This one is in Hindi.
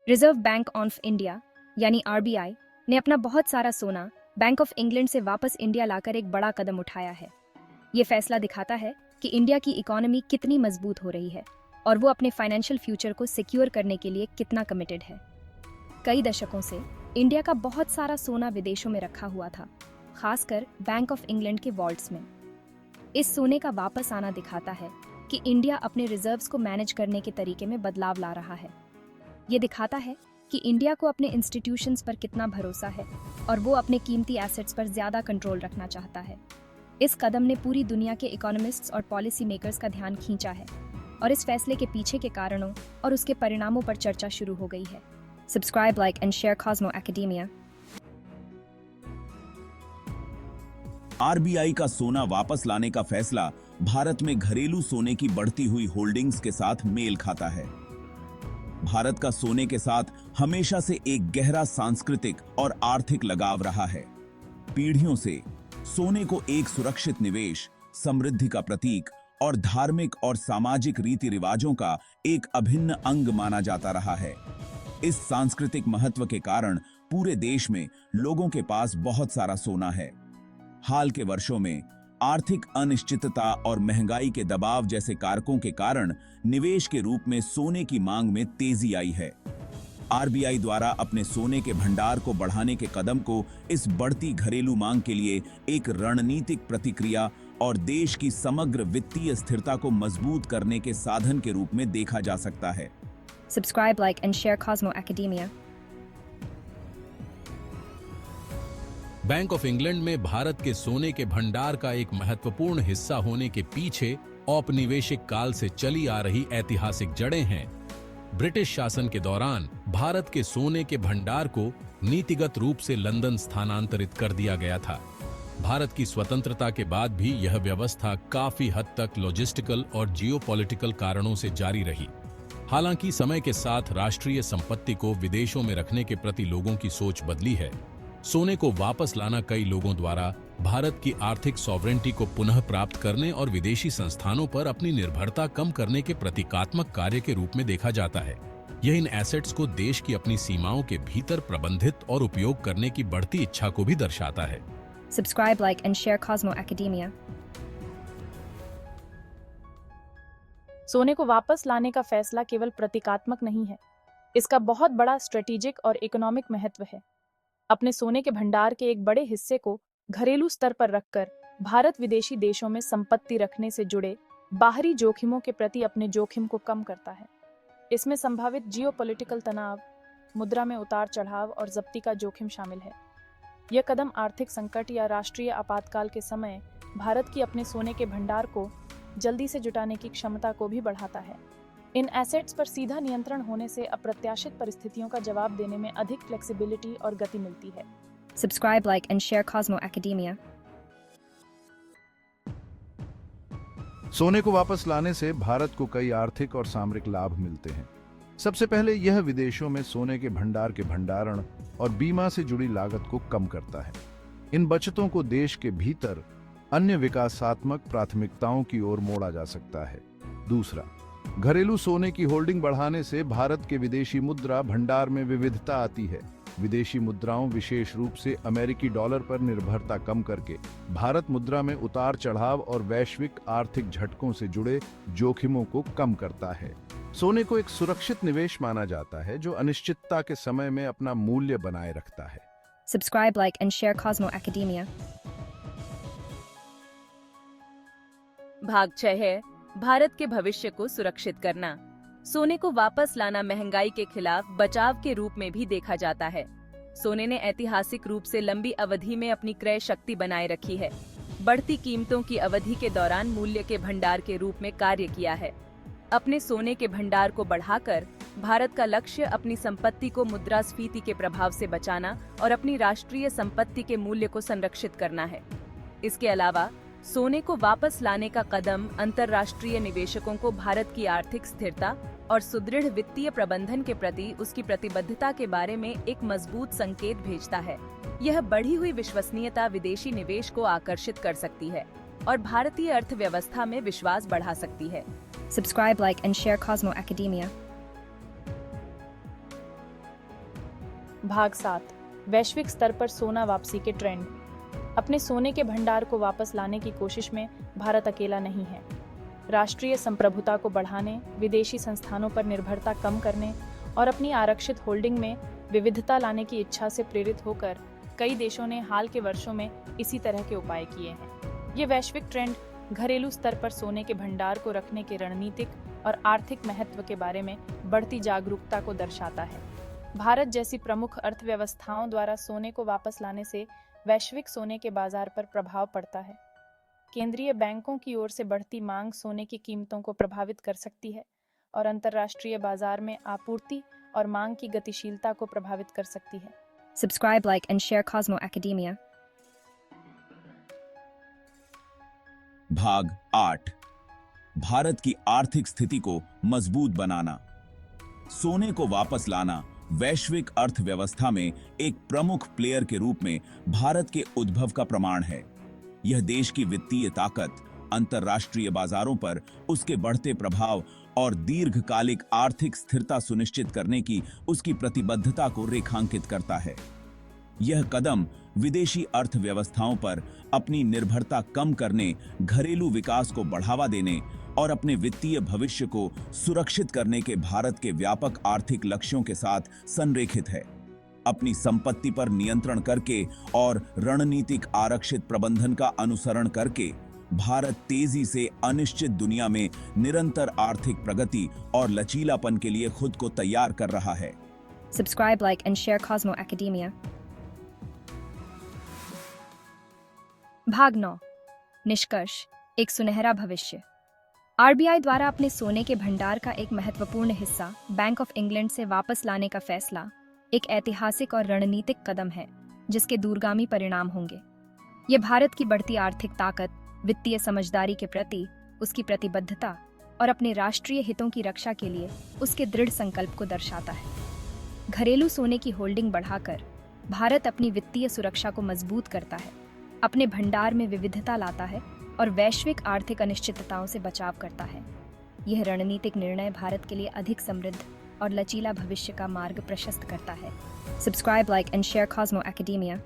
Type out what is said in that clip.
रिजर्व बैंक ऑफ इंडिया यानी आरबीआई ने अपना बहुत सारा सोना बैंक ऑफ इंग्लैंड से वापस इंडिया लाकर एक बड़ा कदम उठाया है। ये फैसला दिखाता है कि इंडिया की इकोनॉमी कितनी मजबूत हो रही है और वो अपने फाइनेंशियल फ्यूचर को सिक्योर करने के लिए कितना कमिटेड है। कई दशकों से इंडिया का बहुत सारा सोना विदेशों में रखा हुआ था, खासकर बैंक ऑफ इंग्लैंड के वॉल्ट्स में। इस सोने का वापस आना दिखाता है कि इंडिया अपने रिजर्व्स को मैनेज करने के तरीके में बदलाव ला रहा है। ये दिखाता है कि इंडिया को अपने इंस्टीट्यूशंस पर कितना भरोसा है और वो अपने कीमती एसेट्स पर ज्यादा कंट्रोल रखना चाहता है। इस कदम ने पूरी दुनिया के इकोनॉमिस्ट्स और पॉलिसी मेकर्स का ध्यान खींचा है और इस फैसले के पीछे के कारणों और उसके परिणामों पर चर्चा शुरू हो गई है। Subscribe, like and share Cosmo academia. RBI का सोना वापस लाने का फैसला भारत में घरेलू सोने की बढ़ती हुई होल्डिंग्स के साथ मेल खाता है। भारत का सोने के साथ हमेशा से एक गहरा सांस्कृतिक और आर्थिक लगाव रहा है। पीढ़ियों से सोने को एक सुरक्षित निवेश, समृद्धि का प्रतीक और धार्मिक और सामाजिक रीति रिवाजों का एक अभिन्न अंग माना जाता रहा है। इस सांस्कृतिक महत्व के कारण पूरे देश में लोगों के पास बहुत सारा सोना है। हाल के वर्षों में आर्थिक अनिश्चितता और महंगाई के दबाव जैसे कारकों के कारण निवेश के रूप में सोने की मांग में तेजी आई है। आरबीआई द्वारा अपने सोने के भंडार को बढ़ाने के कदम को इस बढ़ती घरेलू मांग के लिए एक रणनीतिक प्रतिक्रिया और देश की समग्र वित्तीय स्थिरता को मजबूत करने के साधन के रूप में देखा जा सकता है। Subscribe, like and share Cosmo academia. Bank of England में भारत के सोने के भंडार का एक महत्वपूर्ण हिस्सा होने के पीछे औपनिवेशिक काल से चली आ रही ऐतिहासिक जड़ें हैं। ब्रिटिश शासन के दौरान भारत के सोने के भंडार को नीतिगत रूप से लंदन स्थानांतरित कर दिया गया था। भारत की स्वतंत्रता के बाद भी यह व्यवस्था काफी हद तक लॉजिस्टिकल और जियोपॉलिटिकल कारणों से जारी रही। हालांकि समय के साथ राष्ट्रीय संपत्ति को विदेशों में रखने के प्रति लोगों की सोच बदली है। सोने को वापस लाना कई लोगों द्वारा भारत की आर्थिक सॉवरेंटी को पुनः प्राप्त करने और विदेशी संस्थानों पर अपनी निर्भरता कम करने के प्रतीकात्मक कार्य के रूप में देखा जाता है। यह इन एसेट्स को देश की अपनी सीमाओं के भीतर प्रबंधित और उपयोग करने की बढ़ती इच्छा को भी दर्शाता है। Subscribe, like and share Cosmo academia. सोने को वापस लाने का फैसला केवल प्रतीकात्मक नहीं है, इसका बहुत बड़ा स्ट्रेटेजिक और इकोनॉमिक महत्व है। अपने सोने के भंडार के एक बड़े हिस्से को घरेलू स्तर पर रखकर भारत विदेशी देशों में संपत्ति रखने से जुड़े बाहरी जोखिमों के प्रति अपने जोखिम को कम करता है। इसमें संभावित जियोपॉलिटिकल तनाव, मुद्रा में उतार चढ़ाव और जब्ती का जोखिम शामिल है। यह कदम आर्थिक संकट या राष्ट्रीय आपातकाल के समय भारत की अपने सोने के भंडार को जल्दी से जुटाने की क्षमता को भी बढ़ाता है। इन एसेट्स पर सीधा नियंत्रण होने से अप्रत्याशित परिस्थितियों का जवाब देने में अधिक फ्लेक्सिबिलिटी और गति मिलती है। Subscribe, like and share Cosmo academia. सोने को वापस लाने से भारत को कई आर्थिक और सामरिक लाभ मिलते हैं। सबसे पहले यह विदेशों में सोने के भंडार के भंडारण और बीमा से जुड़ी लागत को कम करता है। इन बचतों को देश के भीतर अन्य विकासात्मक प्राथमिकताओं की ओर मोड़ा जा सकता है। दूसरा, घरेलू सोने की होल्डिंग बढ़ाने से भारत के विदेशी मुद्रा भंडार में विविधता आती है। विदेशी मुद्राओं, विशेष रूप से अमेरिकी डॉलर पर निर्भरता कम करके भारत मुद्रा में उतार चढ़ाव और वैश्विक आर्थिक झटकों से जुड़े जोखिमों को कम करता है। सोने को एक सुरक्षित निवेश माना जाता है जो अनिश्चितता के समय में अपना मूल्य बनाए रखता है। Subscribe, like and share Cosmo academia. भाग 6 है भारत के भविष्य को सुरक्षित करना। सोने को वापस लाना महंगाई के खिलाफ बचाव के रूप में भी देखा जाता है। सोने ने ऐतिहासिक रूप से लंबी अवधि में अपनी क्रय शक्ति बनाए रखी है। बढ़ती कीमतों की अवधि के दौरान मूल्य के भंडार के रूप में कार्य किया है। अपने सोने के भंडार को बढ़ाकर भारत का लक्ष्य अपनी संपत्ति को मुद्रास्फीति के प्रभाव से बचाना और अपनी राष्ट्रीय संपत्ति के मूल्य को संरक्षित करना है। इसके अलावा सोने को वापस लाने का कदम अंतर्राष्ट्रीय निवेशकों को भारत की आर्थिक स्थिरता और सुदृढ़ वित्तीय प्रबंधन के प्रति उसकी प्रतिबद्धता के बारे में एक मजबूत संकेत भेजता है। यह बढ़ी हुई विश्वसनीयता विदेशी निवेश को आकर्षित कर सकती है और भारतीय अर्थव्यवस्था में विश्वास बढ़ा सकती है। Subscribe, like and share Cosmo Academia. भाग 7 वैश्विक स्तर पर सोना वापसी के ट्रेंड। अपने सोने के भंडार को वापस लाने की कोशिश में भारत अकेला नहीं है। राष्ट्रीय संप्रभुता को बढ़ाने, विदेशी संस्थानों पर निर्भरता कम करने और अपनी आरक्षित होल्डिंग में विविधता लाने की इच्छा से प्रेरित होकर कई देशों ने हाल के वर्षों में इसी तरह के उपाय किए हैं। ये वैश्विक ट्रेंड घरेलू स्तर पर सोने के भंडार को रखने के रणनीतिक और आर्थिक महत्व के बारे में बढ़ती जागरूकता को दर्शाता है। भारत जैसी प्रमुख अर्थव्यवस्थाओं द्वारा सोने को वापस लाने से वैश्विक सोने के बाजार पर प्रभाव पड़ता है। केंद्रीय बैंकों की ओर से बढ़ती मांग सोने की कीमतों को प्रभावित कर सकती है और अंतर्राष्ट्रीय बाजार में आपूर्ति और मांग की गतिशीलता को प्रभावित कर सकती है। Subscribe, like, and share Cosmo Academia. भाग 8 भारत की आर्थिक स्थिति को मजबूत बनाना। सोने को वापस लाना वैश्विक अर्थव्यवस्था में एक प्रमुख प्लेयर के रूप में भारत के उद्भव का प्रमाण है। यह देश की वित्तीय ताकत, अंतर्राष्ट्रीय बाजारों पर उसके बढ़ते प्रभाव और दीर्घकालिक आर्थिक स्थिरता सुनिश्चित करने की उसकी प्रतिबद्धता को रेखांकित करता है। यह कदम विदेशी अर्थव्यवस्थाओं पर अपनी निर्भरता कम करने, घरेलू विकास को बढ़ावा देने और अपने वित्तीय भविष्य को सुरक्षित करने के भारत के व्यापक आर्थिक लक्ष्यों के साथ संरेखित है। अपनी संपत्ति पर नियंत्रण करके और रणनीतिक आरक्षित प्रबंधन का अनुसरण करके भारत तेजी से अनिश्चित दुनिया में निरंतर आर्थिक प्रगति और लचीलापन के लिए खुद को तैयार कर रहा है। Subscribe, like, and share Cosmo Academia. भाग 9 निष्कर्ष, एक सुनहरा भविष्य। आरबीआई द्वारा अपने सोने के भंडार का एक महत्वपूर्ण हिस्सा बैंक ऑफ इंग्लैंड से वापस लाने का फैसला एक ऐतिहासिक और रणनीतिक कदम है जिसके दूरगामी परिणाम होंगे। ये भारत की बढ़ती आर्थिक ताकत, वित्तीय समझदारी के प्रति उसकी प्रतिबद्धता और अपने राष्ट्रीय हितों की रक्षा के लिए उसके दृढ़ संकल्प को दर्शाता है। घरेलू सोने की होल्डिंग बढ़ाकर भारत अपनी वित्तीय सुरक्षा को मजबूत करता है, अपने भंडार में विविधता लाता है और वैश्विक आर्थिक अनिश्चितताओं से बचाव करता है। यह रणनीतिक निर्णय भारत के लिए अधिक समृद्ध और लचीला भविष्य का मार्ग प्रशस्त करता है। Subscribe, like, and share Cosmo Academia.